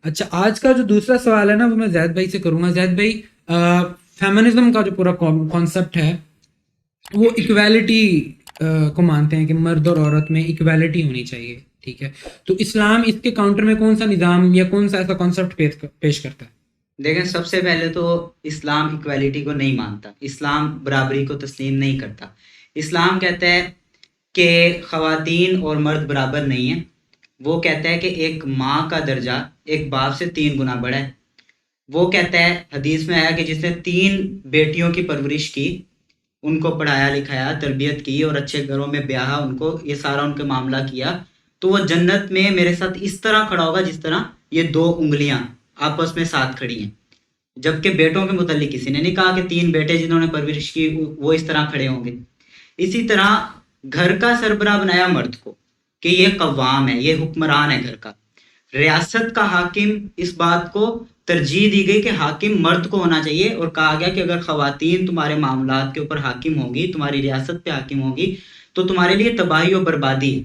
اچھا، آج کا جو دوسرا سوال ہے نا وہ میں زید بھائی سے کروں گا. زید بھائی، فیمنزم کا جو پورا کانسیپٹ ہے وہ ایکویلٹی کو مانتے ہیں کہ مرد اور عورت میں ایکویلٹی ہونی چاہیے. ٹھیک ہے، تو اسلام اس کے کاؤنٹر میں کون سا نظام یا کون سا ایسا کانسیپٹ پیش کرتا ہے؟ دیکھیں، سب سے پہلے تو اسلام ایکویلٹی کو نہیں مانتا، اسلام برابری کو تسلیم نہیں کرتا. اسلام کہتا ہے کہ خواتین اور مرد برابر نہیں ہیں. وہ کہتا ہے کہ ایک ماں کا درجہ ایک باپ سے 3 گنا بڑا ہے. وہ کہتا ہے، حدیث میں آیا کہ جس نے 3 بیٹیوں کی پرورش کی، ان کو پڑھایا لکھایا، تربیت کی اور اچھے گھروں میں بیاہا، ان کو یہ سارا ان کے معاملہ کیا، تو وہ جنت میں میرے ساتھ اس طرح کھڑا ہوگا جس طرح یہ 2 انگلیاں آپس میں ساتھ کھڑی ہیں. جبکہ بیٹوں کے متعلق کسی نے نہیں کہا کہ 3 بیٹے جنہوں نے پرورش کی وہ اس طرح کھڑے ہوں گے. اسی طرح گھر کا سربراہ بنایا مرد کو کہ یہ قوام ہے، یہ حکمران ہے گھر کا. ریاست کا حاکم، اس بات کو ترجیح دی گئی کہ حاکم مرد کو ہونا چاہیے، اور کہا گیا کہ اگر خواتین تمہارے معاملات کے اوپر حاکم ہوگی، تمہاری ریاست پہ حاکم ہوگی، تو تمہارے لیے تباہی و بربادی ہے.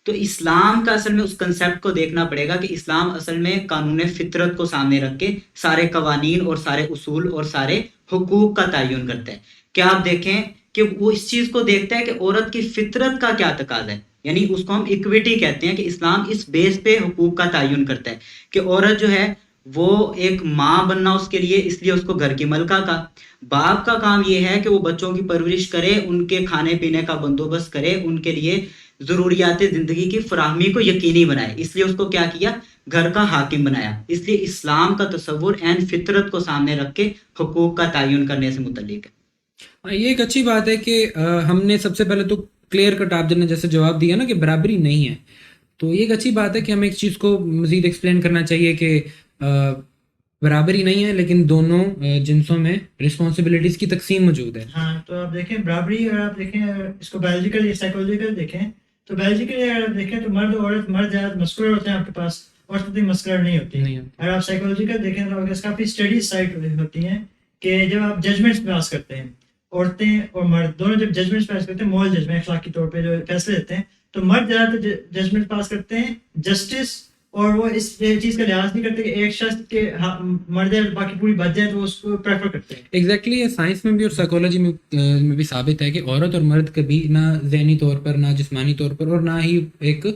تو اسلام کا اصل میں اس کنسیپٹ کو دیکھنا پڑے گا کہ اسلام اصل میں قانون فطرت کو سامنے رکھ کے سارے قوانین اور سارے اصول اور سارے حقوق کا تعین کرتا ہے. کیا آپ دیکھیں کہ وہ اس چیز کو دیکھتا ہے کہ عورت کی فطرت کا کیا تقاضا ہے، یعنی اس کو ہم ایکویٹی کہتے ہیں، کہ اسلام اس بیس پہ حقوق کا تعین کرتا ہے کہ عورت جو ہے وہ ایک ماں بننا اس کے لیے، اس لیے اس کو گھر کی ملکہ کا. باپ کا کام یہ ہے کہ وہ بچوں کی پرورش کرے، ان کے کھانے پینے کا بندوبست کرے، ان کے لیے ضروریات زندگی کی فراہمی کو یقینی بنائے. اس لیے اس کو کیا کیا؟ گھر کا حاکم بنایا. اس لیے اسلام کا تصور عین فطرت کو سامنے رکھ کے حقوق کا تعین کرنے سے متعلق ہے. یہ ایک اچھی بات ہے کہ ہم نے سب سے پہلے تو کلیئر کٹ آپ نے جیسے جواب دیا نا کہ برابری نہیں ہے، تو یہ ایک اچھی بات ہے کہ ہمیں ایک چیز کو مزید ایکسپلین کرنا چاہیے کہ برابری نہیں ہے، لیکن دونوں جنسوں میں رسپانسبلٹیز کی تقسیم موجود ہے. ہاں، تو آپ دیکھیں برابری، اگر آپ دیکھیں اس کو بایولوجیکل یا سائیکولوجیکل دیکھیں، تو بایولوجیکلی اگر آپ دیکھیں تو مرد اور عورت، مرد زیادہ مسکولر ہوتے ہیں آپ کے پاس، عورت اتنی مسکولر نہیں ہوتی. اگر آپ سائیکولوجیکل دیکھیں تو اس کافی اسٹڈی سائٹ ہوتی ہیں کہ جب آپ ججمنٹس پاس کرتے ہیں، عورتیں اور مرد دونوں جب ججمنٹس پاس کرتے ہیں، مورل ججمنٹ، اخلاقی طور پہ جو فیصلے دیتے ہیں، تو مرد زیادہ تر ججمنٹ پاس کرتے ہیں جسٹس، اور وہ اس چیز کا لحاظ نہیں کرتے کہ ایک شخص کے مرد ہے باقی پوری بچ جائے، تو وہ اس کو پریفر کرتے ہیں. ایگزیکٹلی، یہ سائنس میں بھی اور سائیکولوجی میں بھی ثابت ہے کہ عورت اور مرد کبھی نہ ذہنی طور پر، نہ جسمانی طور پر، اور نہ ہی ایک